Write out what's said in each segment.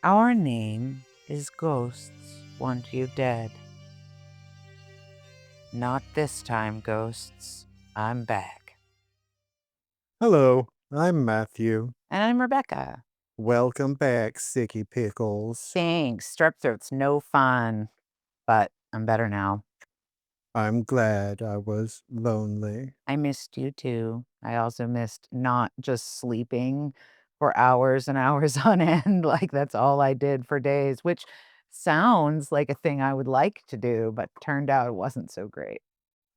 Our name is Ghosts Want You Dead. Not this time, ghosts. I'm back. Hello, I'm Matthew. And I'm Rebecca. Welcome back, Sicky Pickles. Thanks. Strep throat's no fun, but I'm better now. I'm glad I was lonely. I missed you too. I also missed not just sleeping for hours and hours on end. Like that's all I did for days, which sounds like a thing I would like to do, but turned out it wasn't so great.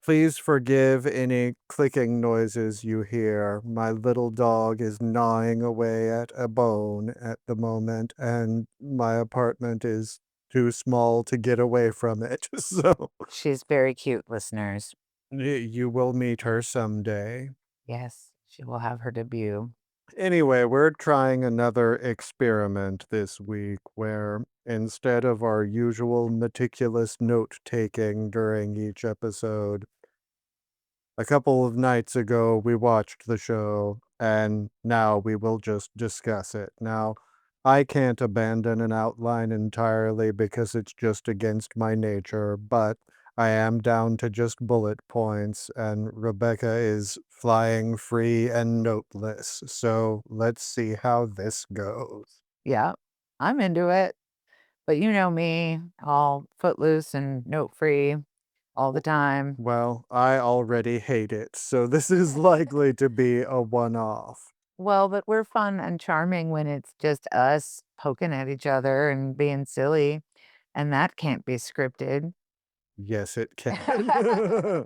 Please forgive any clicking noises you hear. My little dog is gnawing away at a bone at the moment, and my apartment is too small to get away from it. So She's very cute, listeners. you will meet her someday. Yes, she will have her debut. Anyway, we're trying another experiment this week where instead of our usual meticulous note taking during each episode, a couple of nights ago we watched the show and now we will just discuss it. Now, I can't abandon an outline entirely because it's just against my nature, but I am down to just bullet points, and Rebecca is flying free and noteless. So let's see how this goes. Yeah, I'm into it. But you know me, all footloose and note free all the time. Well, I already hate it, so this is likely to be a one off. Well, but we're fun and charming when it's just us poking at each other and being silly, and that can't be scripted. Yes, it can.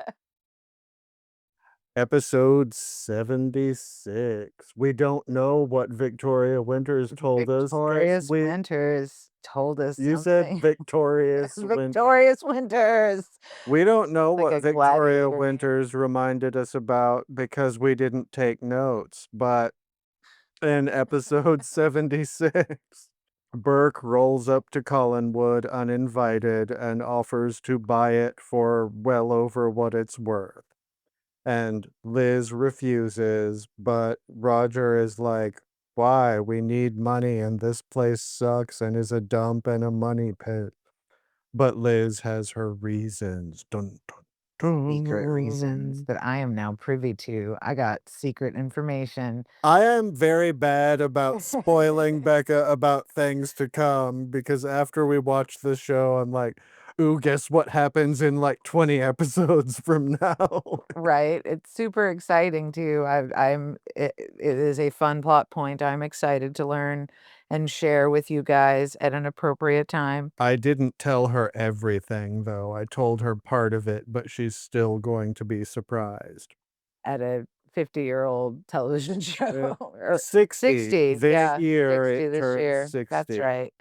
Episode 76. We don't know what Victoria Winters told us. Victorious Winters told us You said something. Victorious Winter. Victorious Winters. We don't know Like what a Victoria gladiator name. Winters reminded us about because we didn't take notes, but in episode 76, Burke rolls up to Collinwood uninvited and offers to buy it for well over what it's worth. And Liz refuses, but Roger is like, why? We need money, and this place sucks and is a dump and a money pit. But Liz has her reasons. Dun, dun, Secret reasons dun. that I am now privy to. I got secret information. I am very bad about spoiling Becca about things to come because after we watch the show, I'm like, ooh, guess what happens in like 20 episodes from now? Right, it's super exciting too. It is a fun plot point. I'm excited to learn and share with you guys at an appropriate time I didn't tell her everything, though. I told her part of it, but she's still going to be surprised. at a 50-year-old television Uh, show or 60. 60, This yeah, year 60 it this turns year. That's 60. right.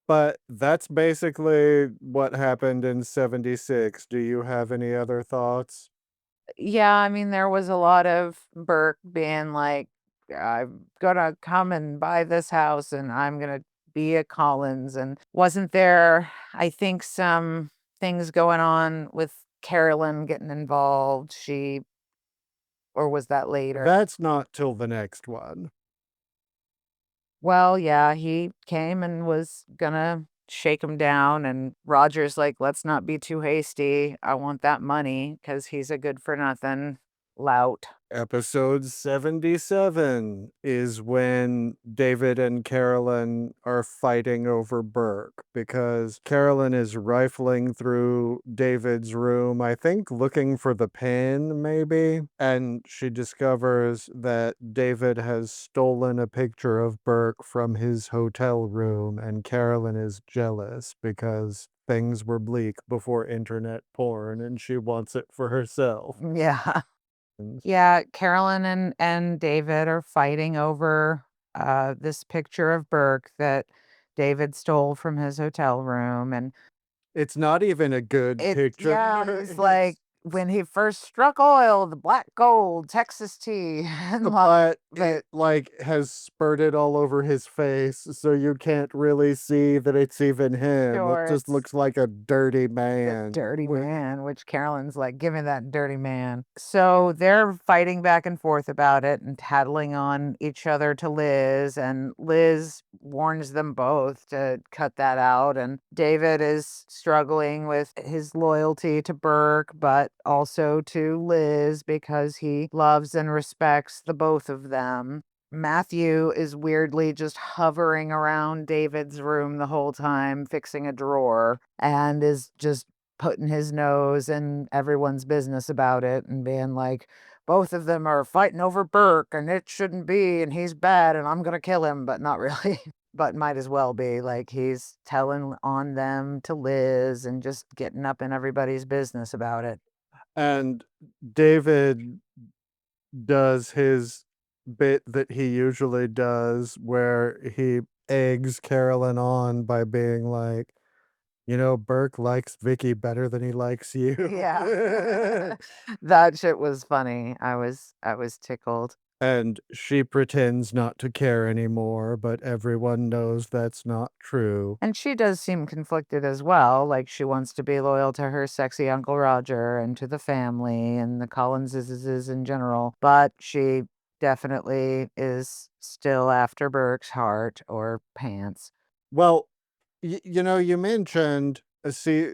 But that's basically what happened in 76. Do you have any other thoughts? Yeah, I mean, there was a lot of Burke being like, "I'm gonna come and buy this house, and I'm gonna be a Collins," and wasn't there, I think, some things going on with Carolyn getting involved? Or was that later? That's not till the next one. Well, yeah, he came and was gonna shake him down, and Roger's like, "Let's not be too hasty. I want that money because he's a good for nothing lout." Episode 77 is when David and Carolyn are fighting over Burke because Carolyn is rifling through David's room, I think looking for the pin, maybe. And she discovers that David has stolen a picture of Burke from his hotel room, and Carolyn is jealous because things were bleak before internet porn and she wants it for herself. Yeah. Yeah, Carolyn and David are fighting over, this picture of Burke that David stole from his hotel room, and It's not even a good yeah, picture. he's like, when he first struck oil, the black gold, Texas tea, and but but it, like, has spurted all over his face, so you can't really see that it's even him. It sure, just it's looks like a dirty the man. dirty man, which Carolyn's like, "Give me that dirty man." So they're fighting back and forth about it and tattling on each other to Liz, and Liz warns them both to cut that out. And David is struggling with his loyalty to Burke, but also to Liz because he loves and respects the both of them. Matthew is weirdly just hovering around David's room the whole time, fixing a drawer, and is just putting his nose in everyone's business about it and being like, both of them are fighting over Burke and it shouldn't be, and he's bad and I'm gonna kill him, but not really. But might as well be. Like he's telling on them to Liz and just getting up in everybody's business about it. And David does his bit that he usually does where he eggs Carolyn on by being like, "You know, Burke likes Vicky better than he likes you." Yeah. That shit was funny. I was tickled. And she pretends not to care anymore, but everyone knows that's not true. And she does seem conflicted as well, like, she wants to be loyal to her sexy Uncle Roger and to the family and the Collinses in general, but she definitely is still after Burke's heart or pants. Well, you know, you mentioned, see,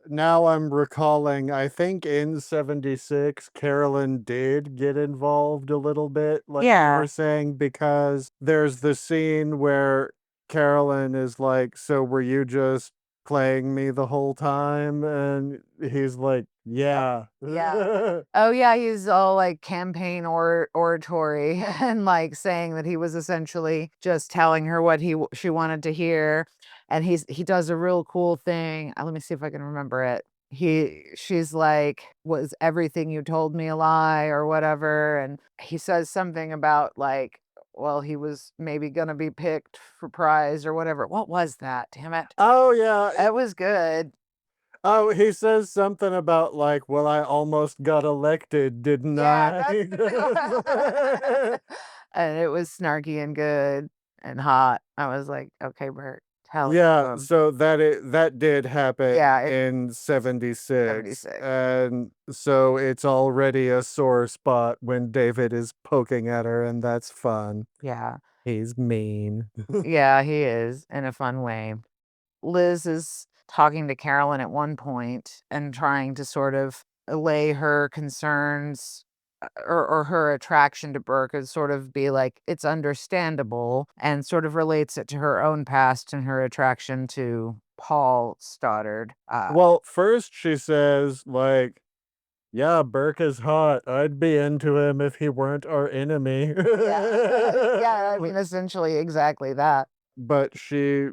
now I'm recalling, I think in 76, Carolyn did get involved a little bit, like you were Yeah, saying, because there's the scene where Carolyn is like, "So were you just playing me the whole time?" And he's like, yep, "Yeah." yeah. Oh, yeah, he's all, like, campaign oratory and, like, saying that he was essentially just telling her what she wanted to hear, and he does a real cool thing. Let me see if I can remember it. She's like, "Was everything you told me a lie?" or whatever, and he says something about, like, well, he was maybe gonna be picked for prize or whatever. What was that? Damn it. Oh, yeah. It was good. Oh, he says something about like, "Well, I almost got elected, didn't Yeah, I?" that's the and it was snarky and good and hot. I was like, "Okay, Bert, tell it to Yeah, him." so that did happen Yeah, it's in '76, 76. and so it's already a sore spot when David is poking at her, and that's fun. Yeah. He's mean. Yeah, he is in a fun way. Liz is talking to Carolyn at one point and trying to sort of allay her concerns, or her attraction to Burke, and sort of be like, it's understandable, and sort of relates it to her own past and her attraction to Paul Stoddard. Well, first she says, like, "Yeah, Burke is hot. I'd be into him if he weren't our enemy." Yeah. Yeah, I mean, essentially exactly that. But she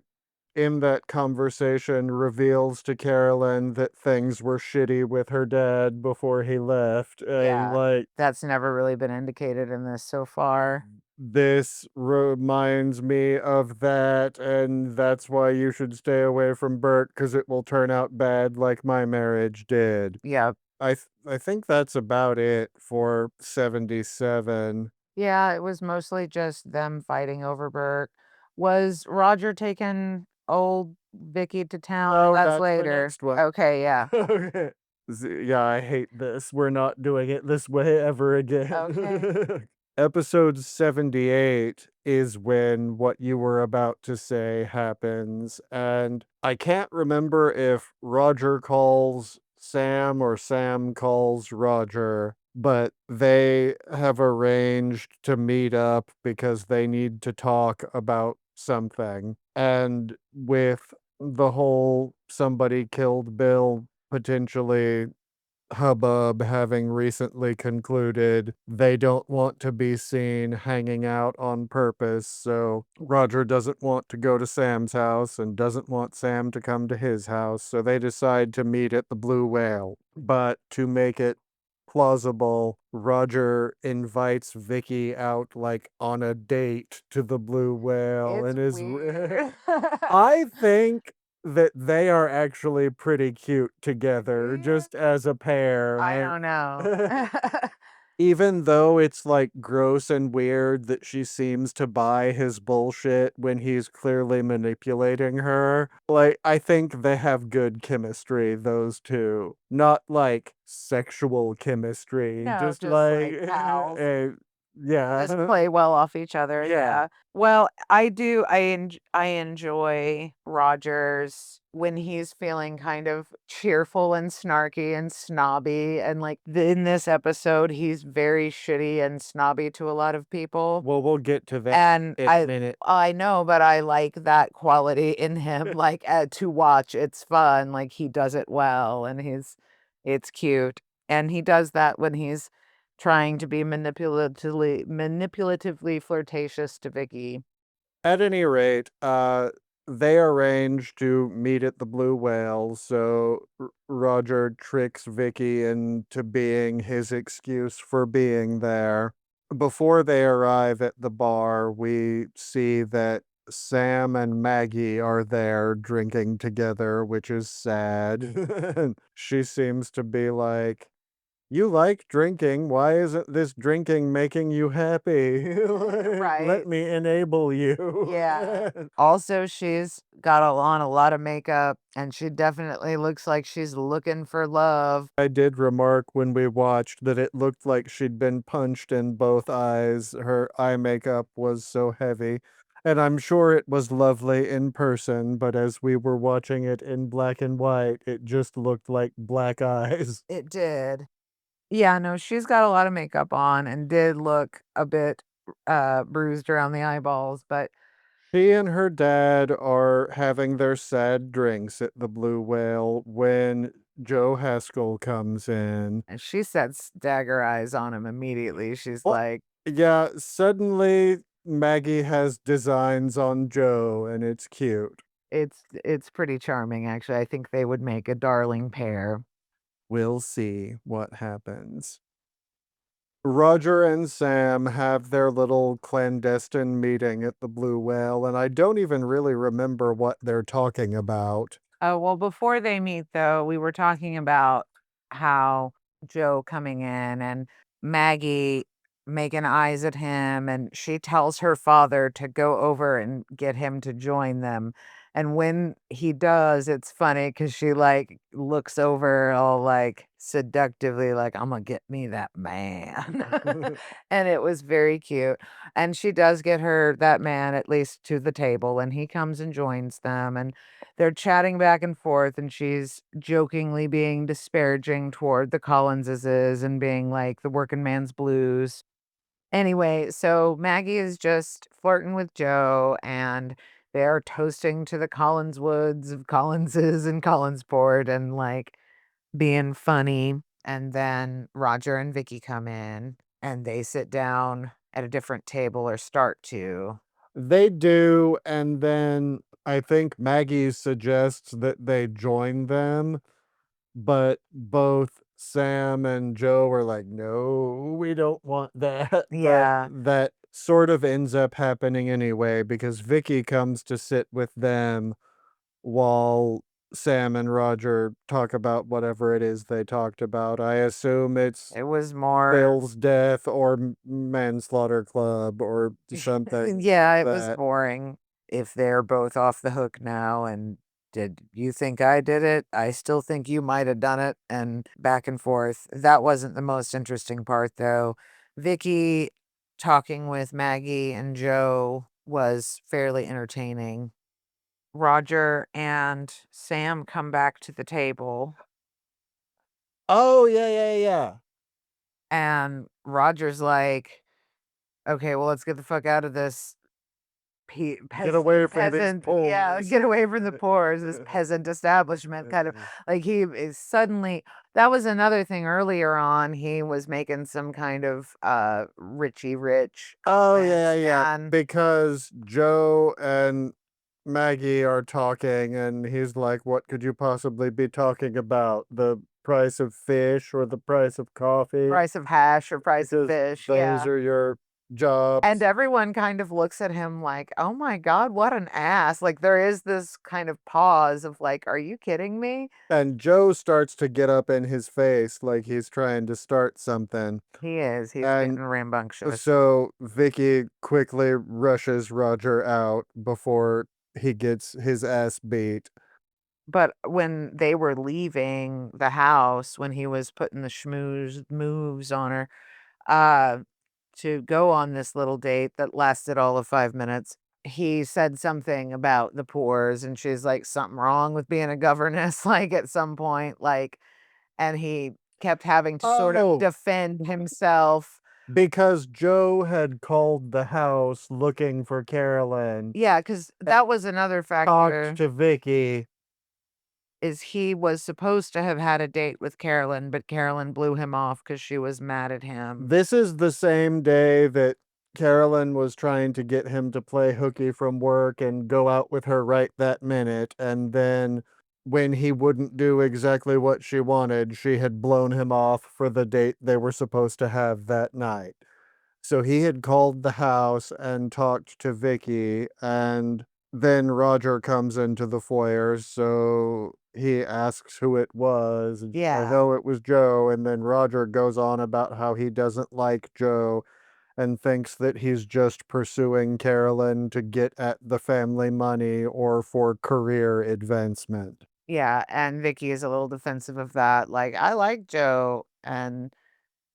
in that conversation reveals to Carolyn that things were shitty with her dad before he left, and, Yeah. like, That's never really been indicated in this so far. this reminds me of that, and that's why you should stay away from Bert because it will turn out bad like my marriage did. Yeah. I think that's about it for 77. Yeah, it was mostly just them fighting over Burke. Was Roger taking old Vicky to town? Oh, No, that's that's the later. next one. Okay, yeah. Okay. Yeah, I hate this. We're not doing it this way ever Okay. again. Episode 78 is when what you were about to say happens, and I can't remember if Roger calls Sam or Sam calls Roger, but they have arranged to meet up because they need to talk about something. And with the whole somebody killed Bill potentially hubbub having recently concluded, they don't want to be seen hanging out on purpose, so Roger doesn't want to go to Sam's house and doesn't want Sam to come to his house, so they decide to meet at the Blue Whale. But to make it plausible, Roger invites Vicky out like on a date to the Blue Whale It's and is weird. I think that they are actually pretty cute together, Yeah. just as a I pair. don't know. Even though it's, like, gross and weird that she seems to buy his bullshit when he's clearly manipulating her, like, I think they have good chemistry, those 2. Not, like, sexual chemistry, No, just just like, like pals. Just yeah. play well off each other, Yeah. yeah. Well, I enjoy Rogers when he's feeling kind of cheerful and snarky and snobby, and, like, in this episode, he's very shitty and snobby to a lot of people, Well, we'll get to that and in a minute. I know, but I like that quality in him, like, to watch, it's fun, like, he does it well, and it's cute, and he does that when he's trying to be manipulatively flirtatious to Vicky. At any rate, they arrange to meet at the Blue Whale, so Roger tricks Vicky into being his excuse for being there. Before they arrive at the bar, we see that Sam and Maggie are there drinking together, which is sad. And she seems to be like, "You like drinking. Why isn't this drinking making you happy? Like, let Right. me enable you." Yeah. Also, she's got on a lot of makeup, and she definitely looks like she's looking for love. I did remark when we watched that it looked like she'd been punched in both eyes. Her eye makeup was so heavy. And I'm sure it was lovely in person, but as we were watching it in black and white, it just looked like black eyes. It did. Yeah, no, she's got a lot of makeup on and did look a bit, bruised around the eyeballs, but She and her dad are having their sad drinks at the Blue Whale when Joe Haskell comes in. and she sets dagger eyes on him immediately. She's Well, like, yeah, suddenly Maggie has designs on Joe, and it's cute. it's pretty charming, actually. I think they would make a darling pair. We'll see what happens. Roger and Sam have their little clandestine meeting at the Blue Whale, and I don't even really remember what they're talking about. Oh, well, before they meet, though, we were talking about how Joe coming in and Maggie making eyes at him, and she tells her father to go over and get him to join them. And when he does, it's funny because she like looks over all like seductively, like, I'm gonna get me that man. And it was very cute. And she does get her that man at least to the table, and he comes and joins them. And they're chatting back and forth, and she's jokingly being disparaging toward the Collinses and being like the working man's blues. Anyway, so Maggie is just flirting with Joe, and they're toasting to the Collinswoods of Collinses and Collinsport and like being funny. And then Roger and Vicky come in and they sit down at a different table or start to. They do, and then I think Maggie suggests that they join them, but both Sam and Joe are like, "No, we don't want that." But Yeah, that sort of ends up happening anyway because Vicky comes to sit with them while Sam and Roger talk about whatever it is they talked about. I assume it's it was more. Phil's death or manslaughter club or something Yeah, like it was that. boring. If they're both off the hook now, and did you think I did it? I still think you might have done it, and back and forth. That wasn't the most interesting part, though. Vicky talking with Maggie and Joe was fairly entertaining. Roger and Sam come back to the table, Oh, yeah, yeah, yeah. and Roger's like, okay, well, let's get the fuck out of this Get away from these peasant, yeah, pores. get away from the pores, this peasant establishment kind of like he is suddenly that was another thing earlier on, he was making some kind of, Richie Rich Oh, yeah, comments, yeah, and because Joe and Maggie are talking, and he's like, "What could you possibly be talking about? The price of fish or the price of coffee? price of hash or price of Because fish, those yeah. are your And jobs. everyone kind of looks at him like, "Oh my god, what an ass." Like, there is this kind of pause of like, "Are you kidding me?" And Joe starts to get up in his face like he's trying to start something. He is, he's And getting rambunctious. so Vicky quickly rushes Roger out before he gets his ass beat. But when they were leaving the house, when he was putting the schmooze moves on her, uh, to go on this little date that lasted all of 5 minutes, he said something about the pores, and she's like, "Something wrong with being a governess?" Like, at some point, like, and he kept having to sort of Oh, defend himself. because Joe had called the house looking for Carolyn, Yeah, because and that was another talked factor, to Vicky. is he was supposed to have had a date with Carolyn, but Carolyn blew him off because she was mad at him. This is the same day that Carolyn was trying to get him to play hooky from work and go out with her right that minute, and then when he wouldn't do exactly what she wanted, she had blown him off for the date they were supposed to have that night. So he had called the house and talked to Vicky, and then Roger comes into the foyer, so he asks who it was, and she's like, Yeah. "Oh, it was Joe." And then Roger goes on about how he doesn't like Joe and thinks that he's just pursuing Carolyn to get at the family money or for career advancement. Yeah, and Vicky is a little defensive of that, like, "I like Joe," and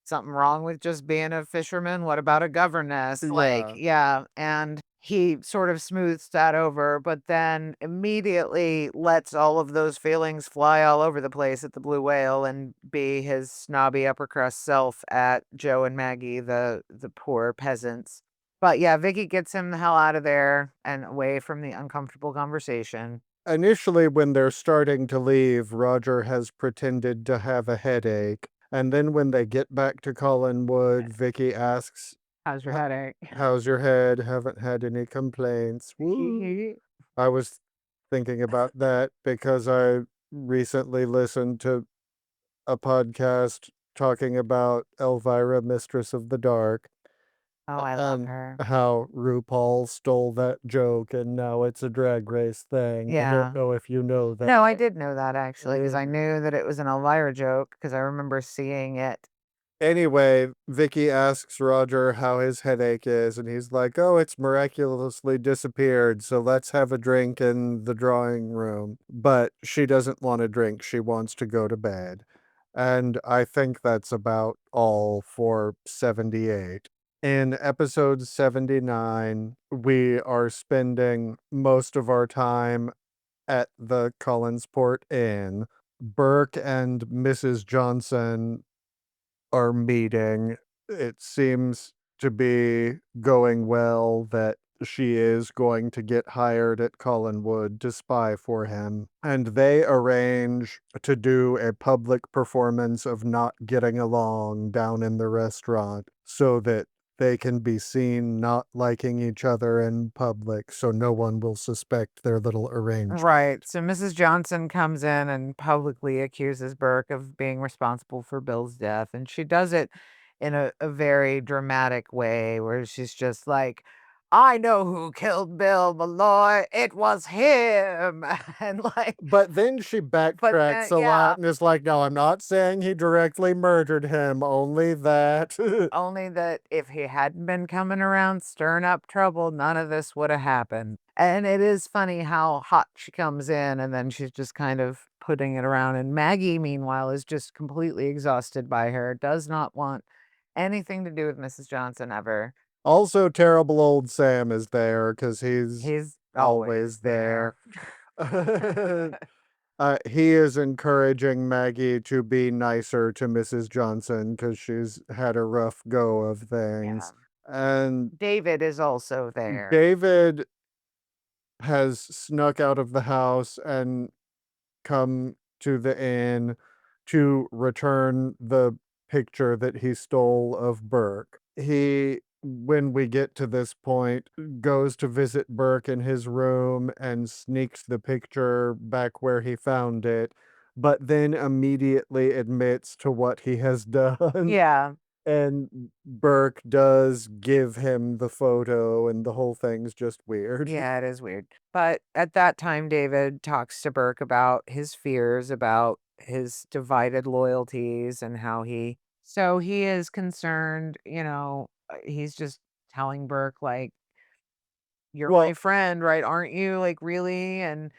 something wrong with just being a fisherman? What about a governess? Like, Yeah. yeah, and he sort of smooths that over, but then immediately lets all of those feelings fly all over the place at the Blue Whale and be his snobby upper crust self at Joe and Maggie, the poor peasants. But yeah, Vicky gets him the hell out of there and away from the uncomfortable conversation. Initially, when they're starting to leave, Roger has pretended to have a headache. And then when they get back to Collinwood, Vicky asks, How's your "H- headache? How's your head? Haven't had any complaints." Woo. I was thinking about that because I recently listened to a podcast talking about Elvira, Mistress of the Dark, Oh, I love and her. how RuPaul stole that joke and now it's a drag race thing. I don't Yeah. know if you know that. No, I did know that actually, because I Mm. knew that it was an Elvira joke because I remember seeing it. Anyway, Vicky asks Roger how his headache is, and he's like, "Oh, it's miraculously disappeared, so let's have a drink in the drawing room." But she doesn't want a drink, she wants to go to bed. And I think that's about all for 78. In episode 79, we are spending most of our time at the Collinsport Inn. Burke and Mrs. Johnson are meeting. It seems to be going well that she is going to get hired at Collinwood to spy for him. And they arrange to do a public performance of not getting along down in the restaurant so that they can be seen not liking each other in public so no one will suspect their little Right. arrangement. So Mrs. Johnson comes in and publicly accuses Burke of being responsible for Bill's death. And she does it in a very dramatic way where she's just like, I know who killed Bill Malloy. It was him. And like, But then she but backtracks then, a yeah, lot and is like, "No, I'm not saying he directly murdered him, only that." only that if he hadn't been coming around stirring up trouble, none of this would have happened. And it is funny how hot she comes in and then she's just kind of putting it around. And Maggie, meanwhile, is just completely exhausted by her, does not want anything to do with Mrs. Johnson ever. Also, terrible old Sam is there because he's He's always always there. there. He is encouraging Maggie to be nicer to Mrs. Johnson because she's had a rough go of Yeah. things. And David is also there. David has snuck out of the house and come to the inn to return the picture that he stole of Burke. He, when we get to this point, goes to visit Burke in his room and sneaks the picture back where he found it, but then immediately admits to what he has done. Yeah. And Burke does give him the photo, and the whole thing's just weird. Yeah, it is weird. But at that time, David talks to Burke about his fears, about his divided loyalties, and how he is concerned, he's just telling Burke, like, you're my Well, friend, right? Aren't you? Like, really? And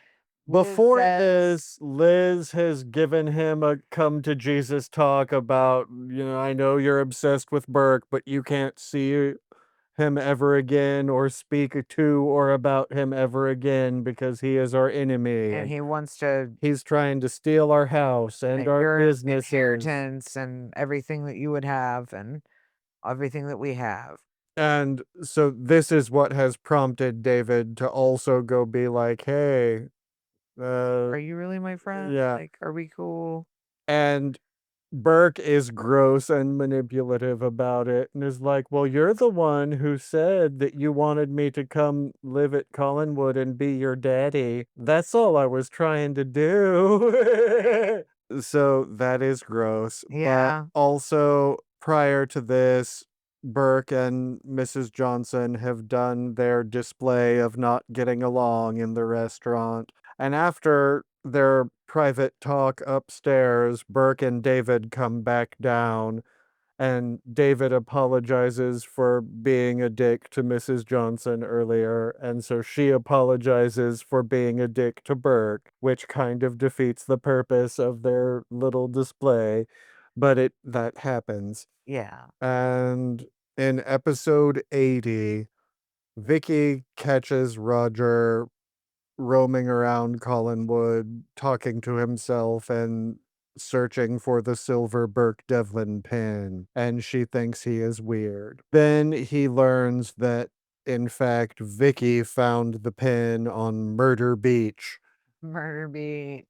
Liz before says, this, Liz has given him a come to Jesus talk about, I know you're obsessed with Burke, but you can't see him ever again or speak to or about him ever again because he is our enemy and and he wants to he's trying to steal our house and our your businesses. inheritance and everything that you would have and everything that we have. And so this is what has prompted David to also go be like, hey, uh, Are you really my friend? yeah. Like, are we cool? And Burke is gross and manipulative about it and is like, well, you're the one who said that you wanted me to come live at Collinwood and be your daddy. That's all I was trying to do. So that is gross. But Yeah. also, prior to this, Burke and Mrs. Johnson have done their display of not getting along in the restaurant. And after their private talk upstairs, Burke and David come back down, and David apologizes for being a dick to Mrs. Johnson earlier, and so she apologizes for being a dick to Burke, which kind of defeats the purpose of their little display, but it that happens. Yeah. And in episode 80, Vicky catches Roger roaming around Collinwood, talking to himself and searching for the silver Burke Devlin pin, and she thinks he is weird. Then he learns that, in fact, Vicky found the pin on Murder Beach. Murder beat.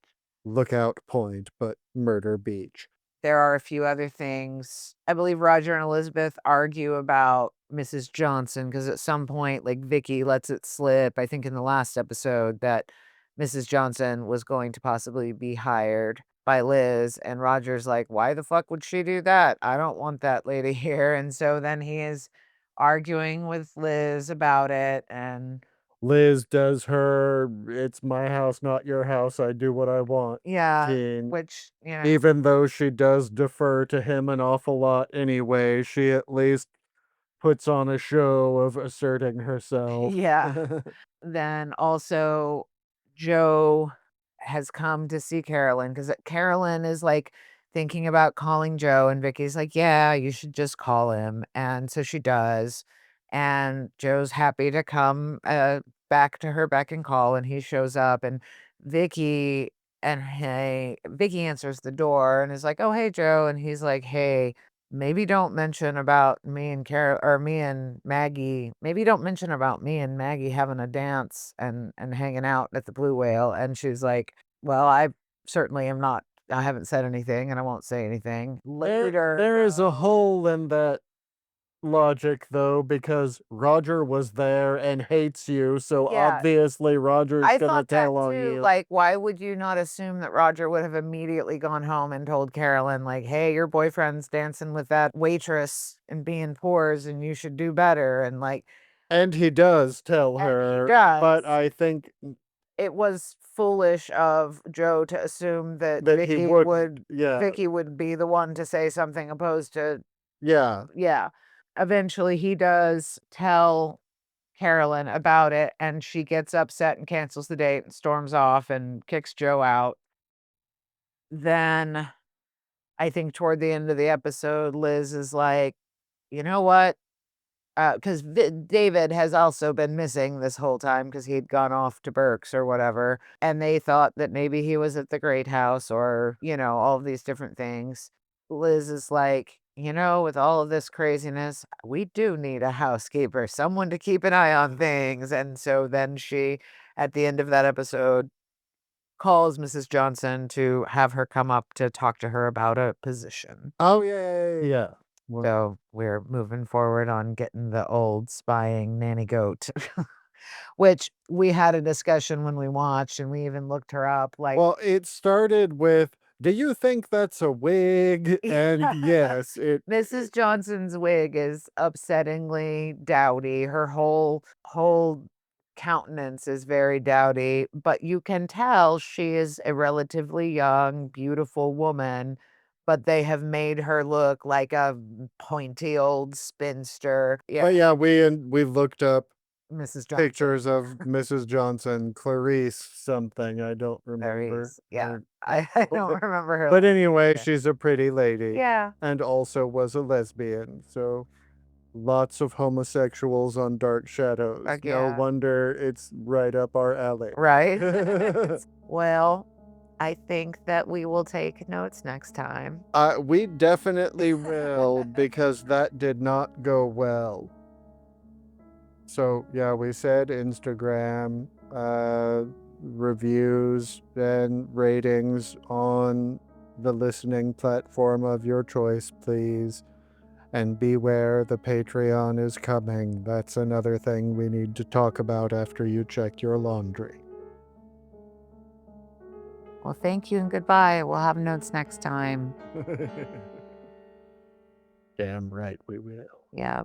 Lookout Point, but Murder Beach. There are a few other things. I believe Roger and Elizabeth argue about Mrs. Johnson because at some point, like, Vicky lets it slip, I think in the last episode, that Mrs. Johnson was going to possibly be hired by Liz, and Roger's like, "Why the fuck would she do that? I don't want that lady here." And so then he is arguing with Liz about it, and Liz does her, it's my house, not your house, I do what I want yeah, teen. which, Even though she does defer to him an awful lot anyway, she at least puts on a show of asserting herself. yeah. Then also, Joe has come to see Carolyn because Carolyn is like thinking about calling Joe, and Vicky's like, "Yeah, you should just call him." And so she does. And Joe's happy to come back to her beck and call, and he shows up. And Vicky Vicky answers the door and is like, "Oh, hey, Joe." And he's like, "Hey, maybe don't mention about me and Carol or me and Maggie. Maybe don't mention about me and Maggie having a dance and hanging out at the Blue Whale." And she's like, "Well, I certainly am not. I haven't said anything, and I won't say anything." Later, There is a though, hole in that logic though, because Roger was there and hates you, so yeah, obviously Roger's I gonna thought that tell on too. you. Like, why would you not assume that Roger would have immediately gone home and told Carolyn, like, "Hey, your boyfriend's dancing with that waitress and being poors, and you should do better." And like, And he does tell and he her, but does. I think It was foolish of Joe to assume that that he would, yeah, Vicky would be the one to say something opposed to yeah. yeah. Eventually, he does tell Carolyn about it, and she gets upset and cancels the date and storms off and kicks Joe out. Then, I think toward the end of the episode, Liz is like, "You know what?" 'Cause David has also been missing this whole time because 'cause he'd gone off to Berks or whatever, and they thought that maybe he was at the Great House or, all of these different things. Liz is like, with all of this craziness, we do need a housekeeper, someone to keep an eye on things." And so then she, at the end of that episode, calls Mrs. Johnson to have her come up to talk to her about a position. Oh, yeah. Well, So we're moving forward on getting the old spying nanny goat, which we had a discussion when we watched and we even looked her up. Like, well, it started with Do you think that's a wig? And Yeah. yes, it Mrs. Johnson's wig is upsettingly dowdy. Her whole countenance is very dowdy, but you can tell she is a relatively young, beautiful woman, but they have made her look like a pointy old spinster. Yeah, but yeah, we looked up Mrs. Johnson. pictures of Mrs. Johnson, Clarice something, I don't remember Clarice. Yeah. her I don't remember her but last anyway, name. she's a pretty lady Yeah. and also was a lesbian, so lots of homosexuals on Dark Shadows. No Yeah. wonder it's right up our alley. Right? Well, I think that we will take notes next time. We definitely will because that did not go well. So, yeah, we said Instagram, reviews and ratings on the listening platform of your choice, please. And beware, the Patreon is coming. That's another thing we need to talk about after you check your laundry. Well, thank you and goodbye. We'll have notes next time. Damn right we will. Yeah.